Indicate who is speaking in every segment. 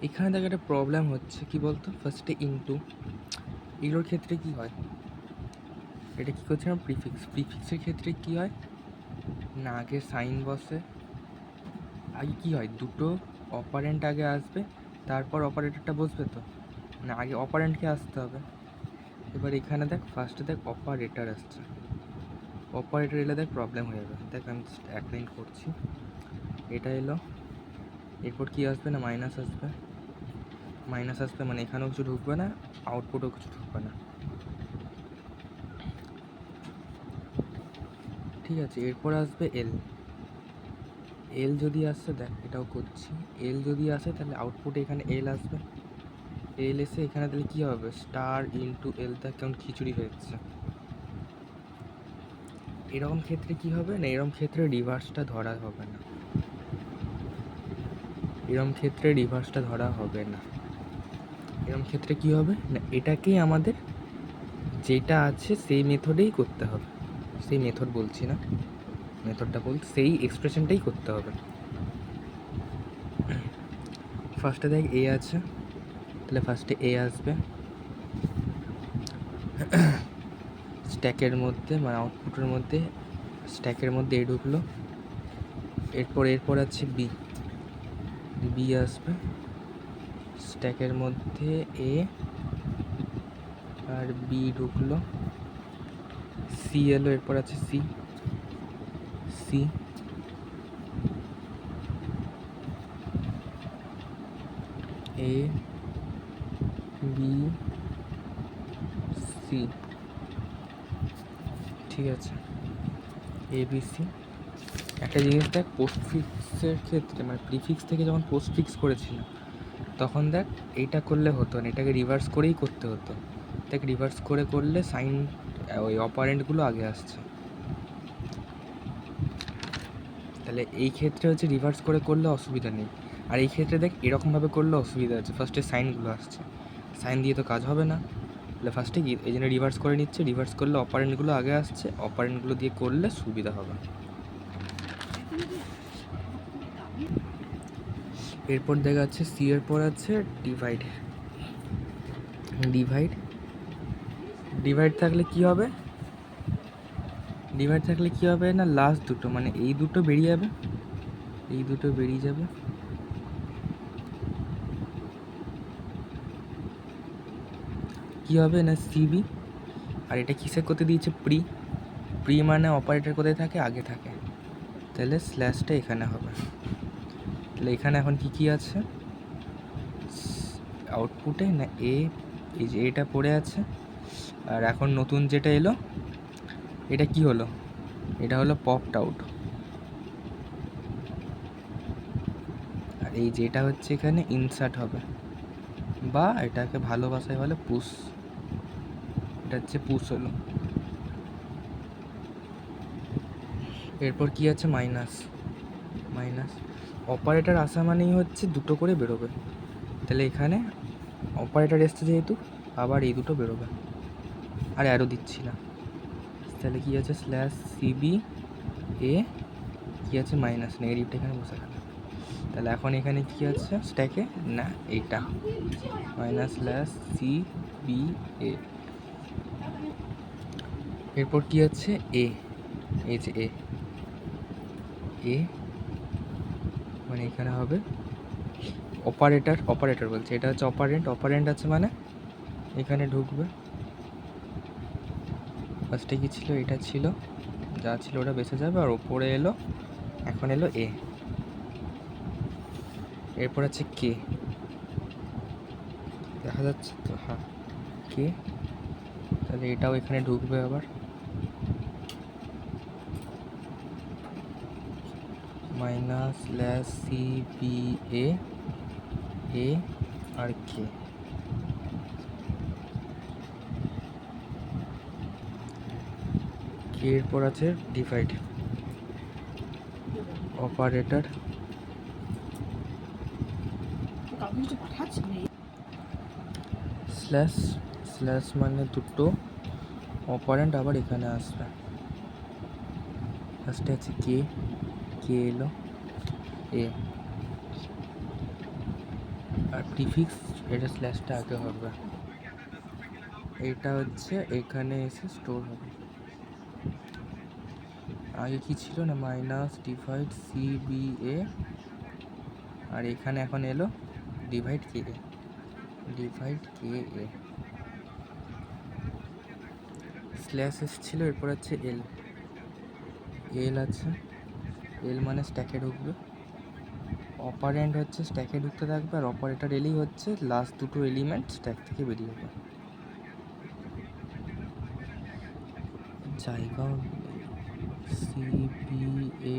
Speaker 1: এখানে দেখ একটা প্রবলেম হচ্ছে, কি বলতো, ফার্স্টে ইনটু, এগুলোর ক্ষেত্রে কি হয়, এটা কী করছিলাম, প্রিফিক্সের ক্ষেত্রে কি হয় না, আগে সাইন বসে, আগে কি হয়, দুটো অপারেন্ট আগে আসবে, তারপর অপারেটরটা বসবে, তো না আগে অপারেন্টকে আসতে হবে। এবার এখানে দেখ ফার্স্টে দেখ অপারেটর আসছে, অপারেটর এলে দেখ প্রবলেম হয়ে যাবে। দেখ আমি এক লাইন করছি, এটা এলো, এরপর কি আসবে না, মাইনাস আসবে, মাইনাস আসবে মানে এখানেও কিছু ঢুকবে না, আউটপুটও কিছু ঢুকবে না, ঠিক আছে। এরপর আসবে এল, এল যদি আসে, দেখ এটাও করছি, এল যদি আসে তাহলে আউটপুটে এখানে এল আসবে, এল এসে এখানে তাহলে কী হবে, স্টার ইন্টু এল, দেখ কেমন খিচুড়ি হয়েছে। এরকম ক্ষেত্রে কি হবে না, এরকম ক্ষেত্রে রিভার্সটা ধরা হবে না, এরকম ক্ষেত্রে রিভার্সটা ধরা হবে না। এরকম ক্ষেত্রে কি হবে না, এটাকেই আমাদের যেটা আছে সেই মেথডেই করতে হবে, সেই মেথড বলছি না, মেথডটা বলতে সেই এক্সপ্রেশনটাই করতে হবে। ফার্স্টে দেখ এ আছে, তাহলে ফার্স্টে এ আসবে স্ট্যাকের মধ্যে, মানে আউটপুটের মধ্যে, স্ট্যাকের মধ্যে এ ঢুকলো, এরপর আছে বি, বি আসবে স্ট্যাকের মধ্যে, এ আর বি ঢুকলো, সি এলো, এরপর আছে C, C A B C, ঠিক আছে, এ বি সি। একটা জিনিস দেখ, পোস্টফিক্সের ক্ষেত্রে মানে প্রিফিক্স থেকে যখন পোস্টফিক্স করেছিলাম তখন দেখ এইটা করলে হতো না, এটাকে রিভার্স করেই করতে হতো। দেখ রিভার্স করে করলে সাইন ওই অপারেন্টগুলো আগে আসছে, তাহলে এই ক্ষেত্রে হচ্ছে রিভার্স করে করলে অসুবিধা নেই। আর এই ক্ষেত্রে দেখ এরকমভাবে করলে অসুবিধা আছে, ফার্স্টে সাইনগুলো আসছে, সাইন দিয়ে তো কাজ হবে না, তাহলে ফার্স্টে কি এই জন্য রিভার্স করে নিচ্ছে, রিভার্স করলে অপারেন্টগুলো আগে আসছে, অপারেন্টগুলো দিয়ে করলে সুবিধা হবে। এরপর দেখা যাচ্ছে সি এর পর আছে ডিভাইড, ডিভাইড, ডিভাইড থাকলে কি হবে, ডিভাইড থাকলে কি হবে না, লাস্ট দুটো মানে এই দুটো বেরিয়ে যাবে, এই দুটো বেরিয়ে যাবে, কি হবে না সিবি, আর এটা কিসের করতে দিয়েছে, প্রি, প্রি মানে অপারেটর কোথায় থাকে, আগে থাকে, তাহলে স্ল্যাশটা এখানে হবে। তাহলে এখানে এখন কি কি আছে আউটপুটে না, এ, এই যে এটা পড়ে আছে, আর এখন নতুন যেটা এলো এটা কি হলো, এটা হলো পপড আউট, আর এই যেটা হচ্ছে এখানে ইনসার্ট হবে, বা এটাকে ভালো ভাষায় বলে পুশ, এটা হচ্ছে পুশ হলো। এরপর কি আছে, মাইনাস, মাইনাস অপারেটর আসা মানেই হচ্ছে দুটো করে বেরোবে, তাহলে এখানে অপারেটর এসছে যেহেতু আবার এই দুটো বেরোবে, আর অ্যারো দিচ্ছি না, তাহলে কী আছে, স্ল্যাশ সিবি এ, কী আছে, মাইনাস, নেগেটিভটা এখানে বসে গেল, তাহলে এখন এখানে কী আছে স্ট্যাকে না, এইটা minus slash C B A, এরপর কী আছে এ, এই যে এ, এ মানে এখানে হবে অপারেটর, অপারেটর বলছে এটা হচ্ছে অপারেন্ট, অপারেন্ট আছে মানে এখানে ঢুকবে, ফার্স্টে কী ছিল, এটা ছিল, যা ছিল ওটা বেঁচে যাবে, আর ওপরে এলো, এখন এলো এ, এরপর আছে কে, দেখা যাচ্ছে তো, হ্যাঁ কে, তাহলে এটাও এখানে ঢুকবে আবার, minus slash C B A, এ আর কে, কে এরপর আছে ডিভাইড, অপারেটর স্ল্যাশ, স্ল্যাশ মানে দুটো অপারেন্ট আবার এখানে আসবে, ফার্স্টে আছে কে, কে এলো এ, আর প্রিফিক্স এটা স্ল্যাশটা আগে হবে, এটা হচ্ছে এখানে এসে স্টোর হবে। আগে কি ছিল না, minus divide C B A, আর এখানে এখন এলো ডিভাইড কে এ, ডিভাইড কে এ। স্ল্যাশ এসেছিলো, এরপর হচ্ছে এল, এল আছে, এল মানে স্ট্যাকে ঢুকবে। অপারেন্ড হচ্ছে স্ট্যাকে ঢুকতে থাকবে, আর অপারেটর এলই হচ্ছে লাস্ট দুটো এলিমেন্ট স্ট্যাক থেকে বেরিয়ে যাবে। জায়গা সি বি এ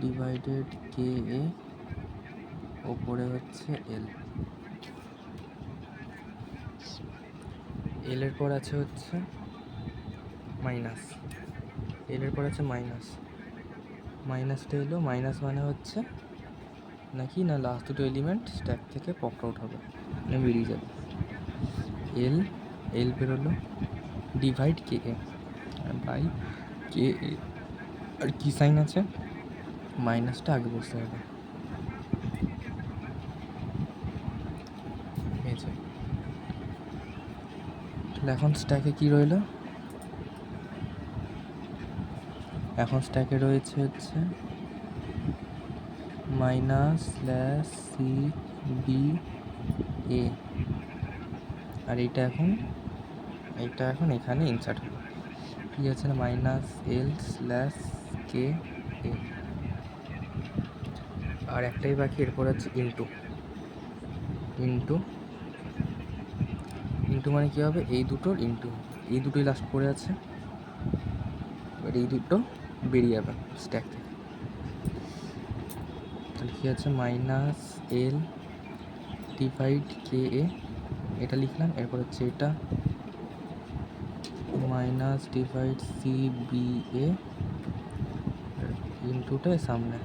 Speaker 1: ডিভাইডেড কে এ, ওপরে হচ্ছে এল, এল এর পর আছে হচ্ছে মাইনাস, এল এর পর আছে মাইনাস, মাইনাসটা এলো, মাইনাস মানে হচ্ছে নাকি না লাস্ট দুটো এলিমেন্ট স্ট্যাক থেকে পপ আউট হবে, মানে বেরিয়ে যাবে। এল, এল বেরোলো, ডিভাইড কে এ বাই কে এ, আর কি সাইন আছে, মাইনাসটা আগে বসতে হবে। তাহলে এখন স্ট্যাকে কি রইলো, এখন স্ট্যাকে রয়েছে হচ্ছে minus slash C B A, আর এইটা এখন এখানে ইনসার্ট হবে। কি আছে না, মাইনাস এল স্ল্যাশ কে এ, আর একটাই বাকি, এরপর হচ্ছে ইন্টু, ইন্টু ইন্টু মানে কী হবে, এই দুটোর ইন্টু, এই দুটোই লাস্ট পড়ে আছে, এবার এই দুটো বেরিয়ে যাবে স্ট্যাক থেকে। তাহলে কী আছে, মাইনাস এল ডিভাইড কে এ, এটা লিখলাম, এরপর হচ্ছে এটা minus divide C B A, ইন্টুটা সামনে,